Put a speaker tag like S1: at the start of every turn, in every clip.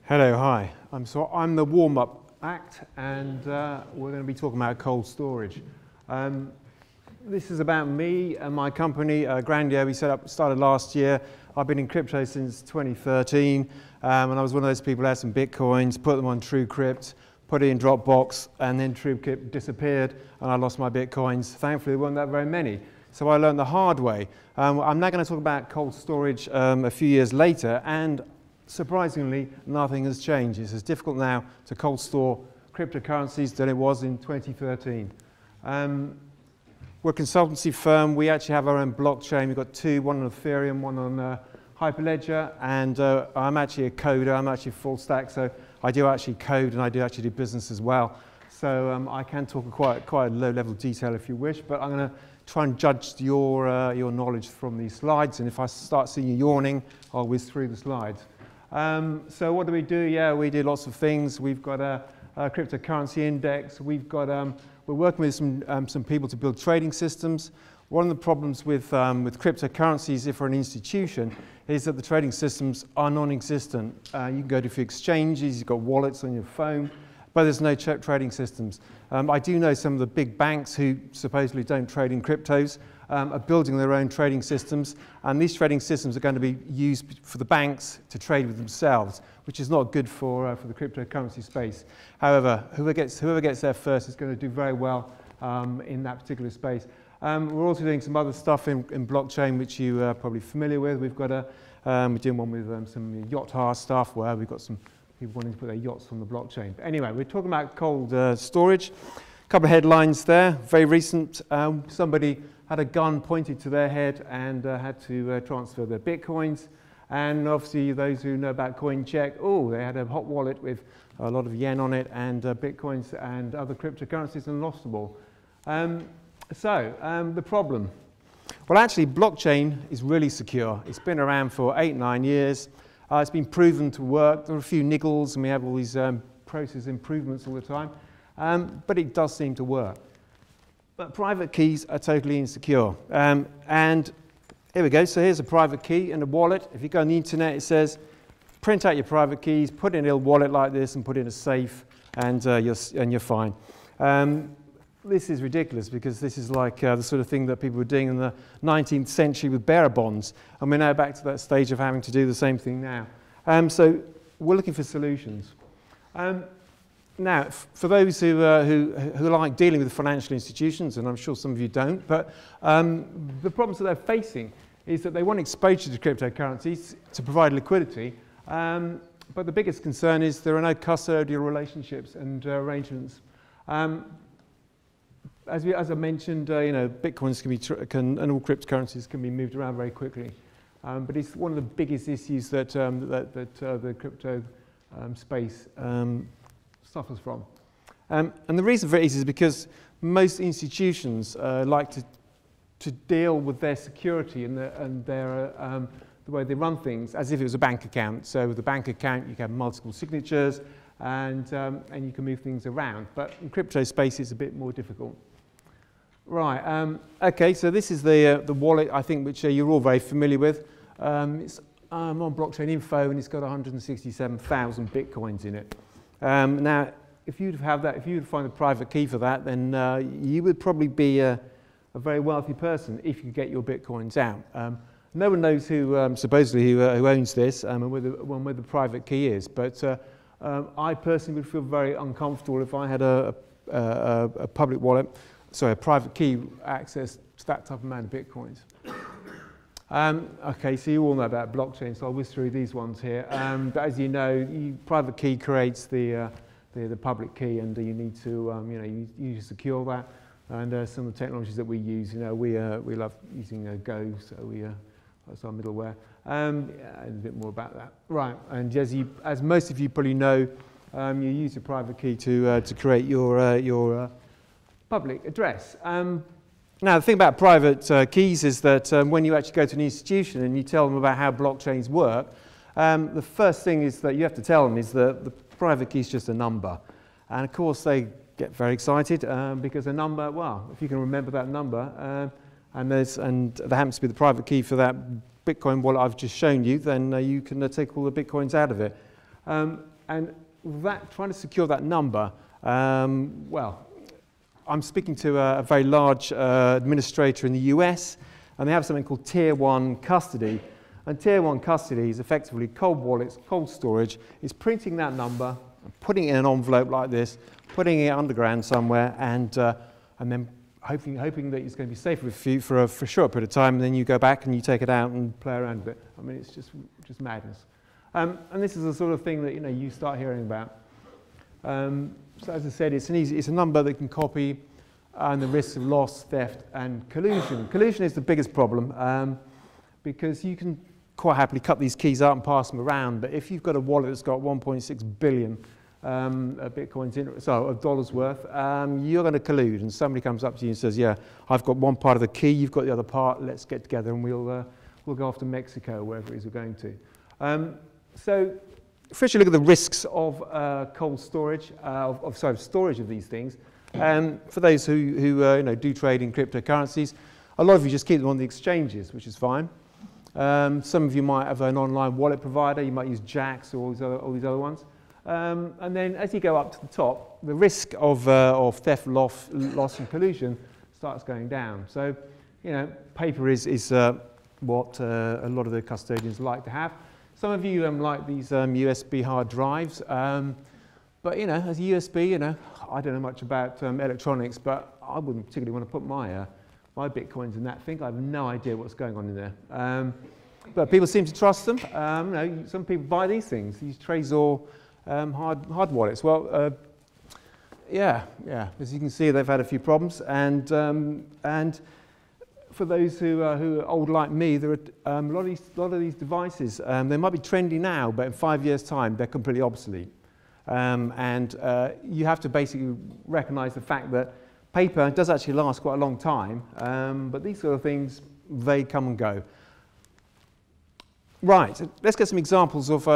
S1: Hello, hi. I'm the warm-up act, and we're going to be talking about cold storage. This is about me and my company, Grandio. We started last year. I've been in crypto since 2013, and I was one of those people who had some bitcoins, put them on TrueCrypt, put it in Dropbox, and then TrueCrypt disappeared, and I lost my bitcoins. Thankfully, there weren't that very many. So I learned the hard way. I'm now going to talk about cold storage a few years later, and surprisingly, nothing has changed. It's as difficult now to cold store cryptocurrencies than it was in 2013. We're a consultancy firm. We actually have our own blockchain. We've got two, one on Ethereum, one on Hyperledger, and I'm actually a coder. I'm actually full stack, so I do actually code and I do actually do business as well. So I can talk in quite a low level of detail if you wish, but I'm going to try and judge your knowledge from these slides, and if I start seeing you yawning, I'll whiz through the slides. So what do? Yeah, we do lots of things. We've got a cryptocurrency index. We've got, we're working with some people to build trading systems. One of the problems with cryptocurrencies, if you're an institution, is that the trading systems are non-existent. You can go to a few exchanges, you've got wallets on your phone, but there's no trading systems. I do know some of the big banks who supposedly don't trade in cryptos are building their own trading systems, and these trading systems are going to be used for the banks to trade with themselves, which is not good for the cryptocurrency space. However, whoever gets there first is going to do very well in that particular space. We're also doing some other stuff in blockchain, which you are probably familiar with. We've got we're doing one with some yacht hire stuff, where we've got some people wanting to put their yachts on the blockchain. But anyway, we're talking about cold storage. A couple of headlines there, very recent. Somebody had a gun pointed to their head and had to transfer their bitcoins. And obviously, those who know about CoinCheck, they had a hot wallet with a lot of yen on it and bitcoins and other cryptocurrencies and lost them all. The problem. Well, actually, blockchain is really secure. It's been around for 8-9 years. It's been proven to work. There are a few niggles, and we have all these process improvements all the time. But it does seem to work. But private keys are totally insecure. And here we go. So here's a private key in a wallet. If you go on the internet, it says, print out your private keys, put it in a little wallet like this, and put it in a safe, and you're fine. This is ridiculous, because this is like the sort of thing that people were doing in the 19th century with bearer bonds. And we're now back to that stage of having to do the same thing now. So we're looking for solutions. Now, for those who like dealing with financial institutions, and I'm sure some of you don't, but the problems that they're facing is that they want exposure to cryptocurrencies to provide liquidity, but the biggest concern is there are no custodial relationships and arrangements. As I mentioned, bitcoins and all cryptocurrencies can be moved around very quickly, but it's one of the biggest issues that the crypto space suffers from. And the reason for it is because most institutions like to deal with their security and the way they run things as if it was a bank account. So with a bank account, you can have multiple signatures and you can move things around. But in crypto space, it's a bit more difficult. Right, okay, so this is the wallet, I think, which you're all very familiar with. It's on blockchain info, and it's got 167,000 bitcoins in it. Now, if you'd find a private key for that, then you would probably be a very wealthy person if you could get your bitcoins out. No one knows who supposedly who owns this and where the private key is, but I personally would feel very uncomfortable if I had a public wallet, sorry, a private key access to that type of amount of bitcoins. Okay, so you all know about blockchain, so I'll whiz through these ones here. But as you know, private key creates the public key, and you need to you secure that. And some of the technologies that we use, we love using Go, so that's our middleware. And a bit more about that. Right, and as most of you probably know, you use your private key to create your public address. Now, the thing about private keys is that when you actually go to an institution and you tell them about how blockchains work, the first thing is that you have to tell them is that the private key is just a number. And of course, they get very excited because a number, well, if you can remember that number, and there happens to be the private key for that Bitcoin wallet I've just shown you, then you can take all the Bitcoins out of it. and that, trying to secure that number, well, I'm speaking to a very large administrator in the US, and they have something called Tier 1 custody. And Tier 1 custody is effectively cold wallets, cold storage. It's printing that number, putting it in an envelope like this, putting it underground somewhere, and then hoping that it's going to be safe with you for a short period of time, and then you go back and you take it out and play around with it. I mean, it's just madness. And this is the sort of thing that you start hearing about. So as I said, it's a number that can copy, and the risks of loss, theft, and collusion. Collusion is the biggest problem because you can quite happily cut these keys up and pass them around, but if you've got a wallet that's got 1.6 billion bitcoins in it, so of dollars worth, you're going to collude, and somebody comes up to you and says, yeah, I've got one part of the key, you've got the other part, let's get together and we'll go off to Mexico, or wherever it is we're going to. So first you look at the risks of cold storage, storage of these things. For those who do trade in cryptocurrencies, a lot of you just keep them on the exchanges, which is fine. Some of you might have an online wallet provider, you might use Jax or all these other ones. And then as you go up to the top, the risk of theft, loss and collusion starts going down. So, paper is what a lot of the custodians like to have. Some of you like these USB hard drives, but as a USB, I don't know much about electronics, but I wouldn't particularly want to put my bitcoins in that thing. I have no idea what's going on in there. But people seem to trust them. Some people buy these things, these Trezor hard wallets. Well, yeah. As you can see, they've had a few problems, and for those who are old like me, there are a lot of these devices. They might be trendy now, but in 5 years' time, they're completely obsolete. And you have to basically recognize the fact that paper does actually last quite a long time, but these sort of things, they come and go. Right, let's get some examples of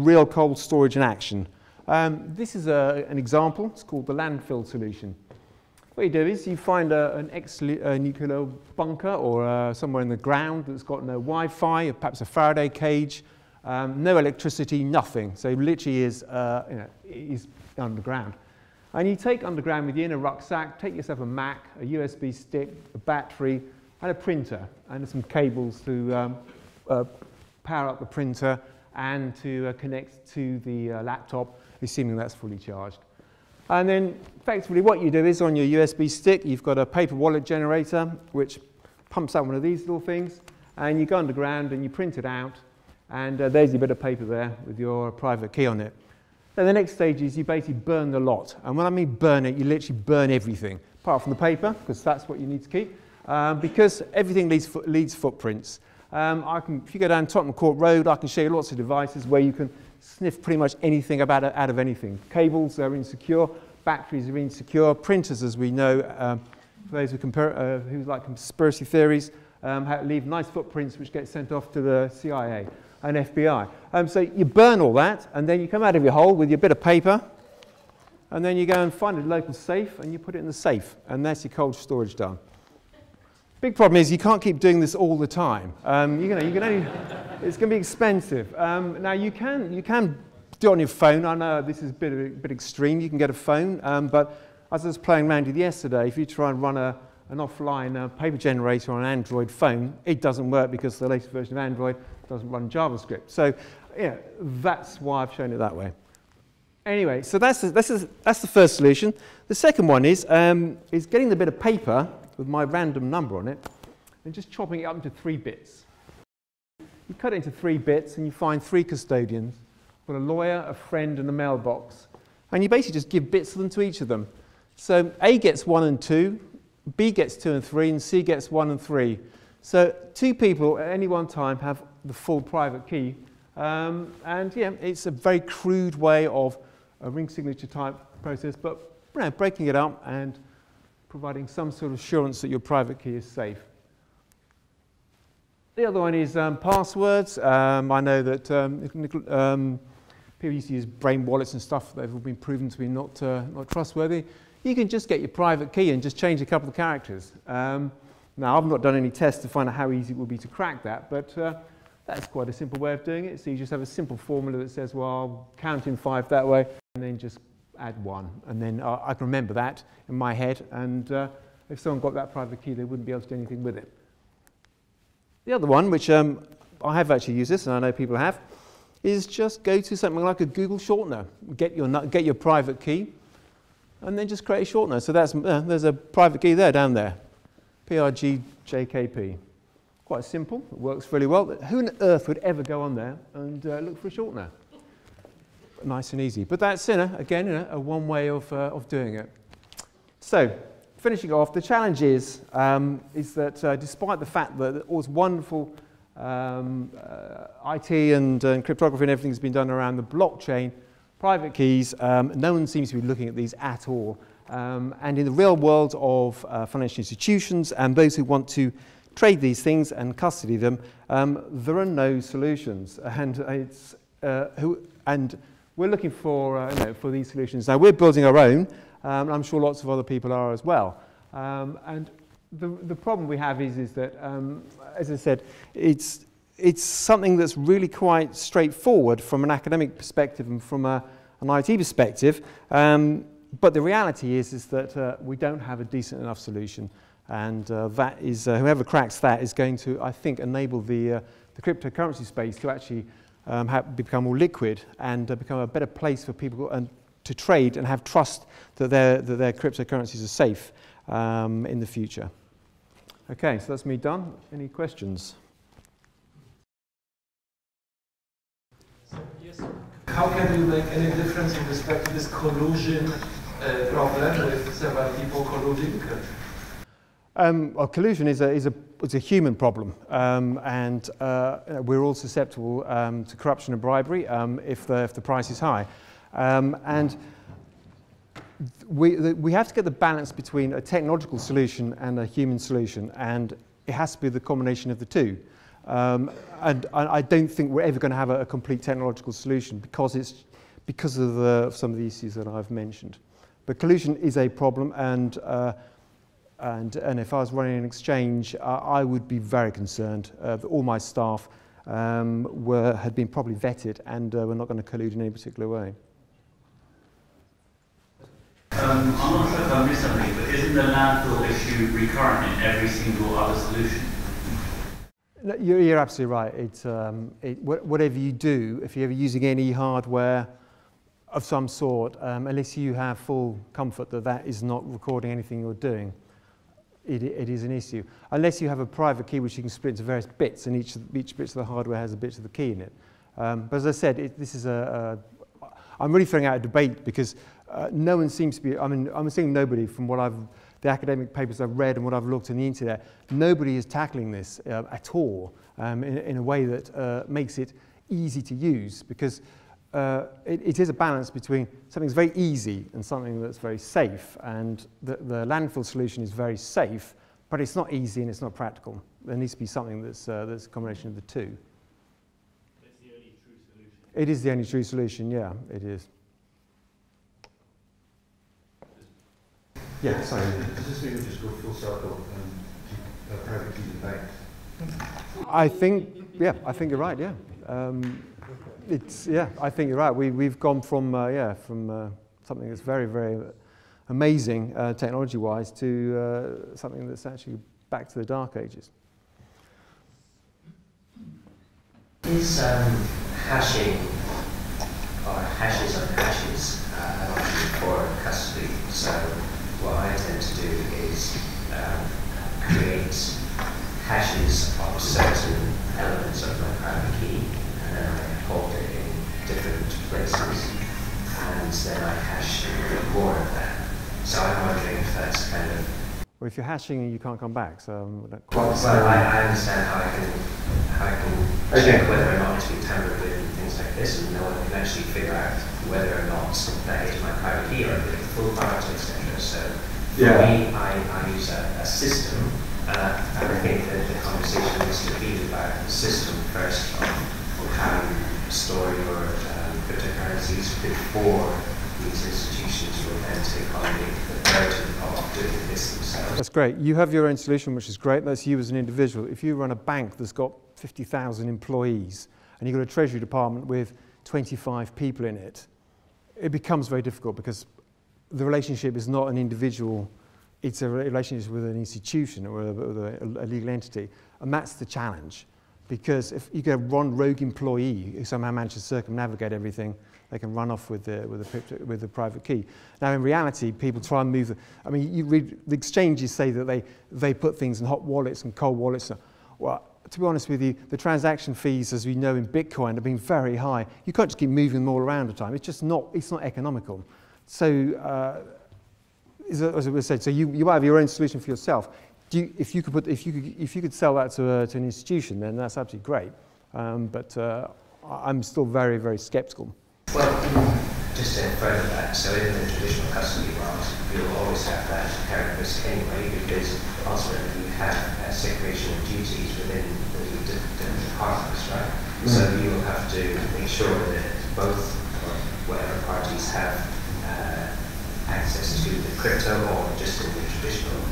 S1: real cold storage in action. This is an example. It's called the Landfill Solution. What you do is you find an ex-nuclear bunker or somewhere in the ground that's got no Wi-Fi, perhaps a Faraday cage, no electricity, nothing. So it literally is underground. And you take underground with you in a rucksack, take yourself a Mac, a USB stick, a battery, and a printer, and some cables to power up the printer and to connect to the laptop, assuming that's fully charged. And then effectively what you do is on your USB stick, you've got a paper wallet generator, which pumps out one of these little things, and you go underground and you print it out, and there's your bit of paper there with your private key on it. Then the next stage is you basically burn the lot. And when I mean burn it, you literally burn everything, apart from the paper, because that's what you need to keep, because everything leaves footprints. If you go down Tottenham Court Road, I can show you lots of devices where you can sniff pretty much anything out of anything. Cables are insecure, batteries are insecure, printers, as we know, for those who like conspiracy theories, leave nice footprints which get sent off to the CIA and FBI. So you burn all that, and then you come out of your hole with your bit of paper, and then you go and find a local safe, and you put it in the safe, and that's your cold storage done. Big problem is you can't keep doing this all the time. You can only, it's going to be expensive. Now you can do it on your phone. I know this is a bit extreme. You can get a phone, but as I was playing around with yesterday, if you try and run an offline paper generator on an Android phone, it doesn't work because the latest version of Android doesn't run JavaScript. So that's why I've shown it that way. Anyway, so that's the first solution. The second one is getting the bit of paper with my random number on it and just chopping it up into 3 bits. You cut it into 3 bits and you find 3 custodians, a lawyer, a friend, and a mailbox. And you basically just give bits of them to each of them. So A gets 1 and 2, B gets 2 and 3, and C gets 1 and 3. So 2 people at any one time have the full private key. And yeah, it's a very crude way of a ring signature type process, but breaking it up and providing some sort of assurance that your private key is safe. The other one is passwords. I know that people used to use brain wallets and stuff. They've all been proven to be not trustworthy. You can just get your private key and just change a couple of characters. Now, I've not done any tests to find out how easy it will be to crack that, but That's quite a simple way of doing it. So you just have a simple formula that says, well, I'll count in 5 that way, and then just add 1. And then I can remember that in my head, and if someone got that private key, they wouldn't be able to do anything with it. The other one, which I have actually used this, and I know people have, is just go to something like a Google shortener. Get your private key, and then just create a shortener. So that's, there's a private key there, down there. PRGJKP. Quite simple, it works really well. Who on earth would ever go on there and look for a shortener? Nice and easy. But that's, again, a one way of doing it. So, finishing off, the challenge is that despite the fact that all this wonderful IT and cryptography and everything has been done around the blockchain, private keys, no one seems to be looking at these at all. And in the real world of financial institutions and those who want to trade these things and custody them, there are no solutions. And we're looking for these solutions. Now, we're building our own. I'm sure lots of other people are as well. And the problem we have is that, as I said, it's something that's really quite straightforward from an academic perspective and from an IT perspective. But the reality is that we don't have a decent enough solution. And that is, whoever cracks that is going to, I think, enable the cryptocurrency space to actually become more liquid and become a better place for people to trade and have trust that their cryptocurrencies are safe in the future. Okay, so that's me done. Any questions?
S2: So, yes. How can you make any difference in respect to this collusion problem with several people colluding?
S1: Well, collusion is a human problem, and we're all susceptible to corruption and bribery if the price is high. And we have to get the balance between a technological solution and a human solution, and it has to be the combination of the two. And I don't think we're ever going to have a complete technological solution because of some of the issues that I've mentioned. But collusion is a problem, and if I was running an exchange, I would be very concerned that all my staff had been properly vetted and were not going to collude in any particular way.
S3: I'm not sure if I missed something, but isn't the landfill issue recurrent in every single other solution?
S1: You're absolutely right. Whatever you do, if you're ever using any hardware of some sort, unless you have full comfort that that is not recording anything you're doing, it is an issue. Unless you have a private key which you can split into various bits, and each bit of the hardware has a bit of the key in it. But as I said, this is I'm really throwing out a debate because no one seems to be, I'm saying nobody from the academic papers I've read and what I've looked on the internet, nobody is tackling this at all in a way that makes it easy to use, because it is a balance between something that's very easy and something that's very safe, and the landfill solution is very safe, but it's not easy and it's not practical. There needs to be something that's a combination of the two.
S3: It's the only true solution.
S1: It is the only true solution, yeah, it is. Yeah, sorry.
S4: Does this mean we just go full circle and private keys and banks?
S1: I think you're right, yeah. I think you're right. We've gone from something that's very, very amazing technology-wise to something that's actually back to the dark ages.
S5: Is hashing or hashes on hashes an option for custody? So what I tend to do is create hashes of certain elements of my private key, and then I hold it in different places, and then I hash more of that. So I'm wondering if that's kind of...
S1: Well, if you're hashing and you can't come back, so...
S5: Well, I understand how I can check whether or not it's been tampered with and things like this, and no one can actually figure out whether or not that is my private key or if it's full product, etc. So for me, I use a system, and I think that the conversation needs to be about the system first of how you store your cryptocurrencies before these institutions institutions will then take on the burden of doing this themselves.
S1: That's great. You have your own solution, which is great. That's you as an individual. If you run a bank that's got 50,000 employees and you've got a treasury department with 25 people in it, it becomes very difficult because the relationship is not an individual, it's a relationship with an institution or a legal entity. And that's the challenge. Because if you get one rogue employee who somehow manages to circumnavigate everything, they can run off with the private key. Now, in reality, people try and move. I mean, you read the exchanges say that they put things in hot wallets and cold wallets. Well, to be honest with you, the transaction fees, as we know in Bitcoin, have been very high. You can't just keep moving them all around the time. It's just not. It's not economical. So, as I said, so you have your own solution for yourself. If you could sell that to an institution, then that's absolutely great. But I'm still very, very sceptical.
S5: Well, just to further that, so in the traditional custody world, you'll always have that inherent risk anyway, because ultimately you have segregation of duties within the different departments, right? So you'll have to make sure that both or whatever parties have access to the crypto or just in the traditional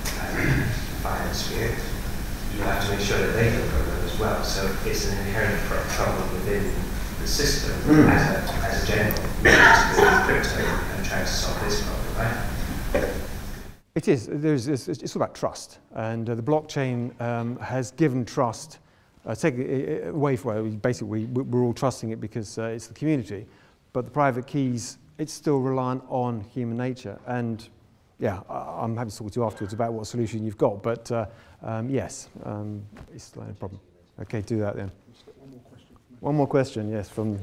S5: finance sphere. You have to make sure that they don't go there as well. So it's an inherent problem within the system as a general, not just with crypto and trying to solve this problem, right?
S1: It is. It's all about trust, and the blockchain has given trust. Take it away from it. Basically, we're all trusting it because it's the community, but the private keys, it's still reliant on human nature. And yeah, I'm happy to talk to you afterwards about what solution you've got. But yes, it's still a problem. Okay, do that then. One more question, yes, from.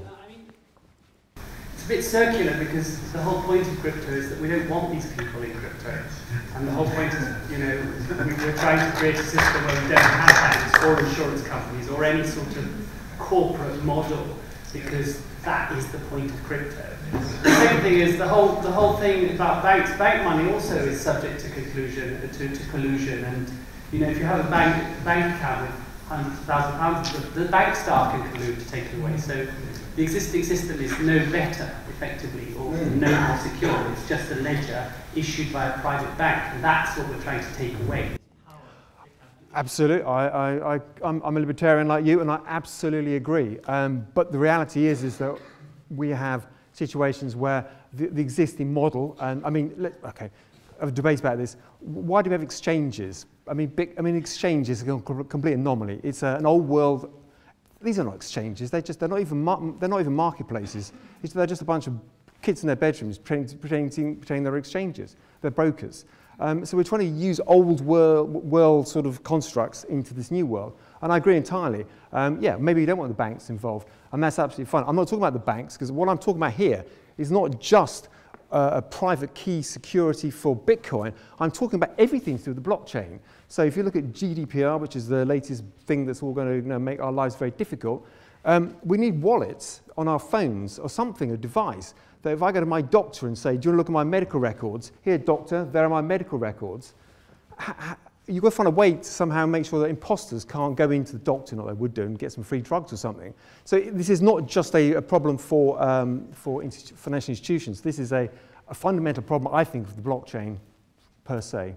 S6: It's a bit circular because the whole point of crypto is that we don't want these people in crypto. And the whole point is, we're trying to create a system where we don't have banks or insurance companies or any sort of corporate model, because that is the point of crypto. The second thing is the whole thing about banks. Bank money also is subject to collusion. And if you have a bank account with £100,000, the bank staff can collude to take it away. So the existing system is no better, effectively, or no more secure. It's just a ledger issued by a private bank, and that's what we're trying to take away.
S1: Absolutely. I'm a libertarian like you, and I absolutely agree. But the reality is that we have situations where the existing model, and I mean, okay, I have a debate about this. Why do we have exchanges? I mean, exchange is a complete anomaly. It's an old world. These are not exchanges. They're not even marketplaces. They're just a bunch of kids in their bedrooms pretending they're exchanges. They're brokers. So we're trying to use old world sort of constructs into this new world. And I agree entirely. Yeah, maybe you don't want the banks involved, and that's absolutely fine. I'm not talking about the banks, because what I'm talking about here is not just a private key security for Bitcoin. I'm talking about everything through the blockchain. So if you look at GDPR, which is the latest thing that's all going to make our lives very difficult, we need wallets on our phones or something, a device, that if I go to my doctor and say, do you want to look at my medical records? Here, doctor, there are my medical records. You've got to find a way to somehow make sure that imposters can't go into the doctor, not they would do, and get some free drugs or something. So this is not just a problem for financial institutions. This is a fundamental problem, I think, of the blockchain per se.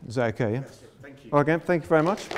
S1: Is that okay? Yeah? Thank you. Okay, thank you very much.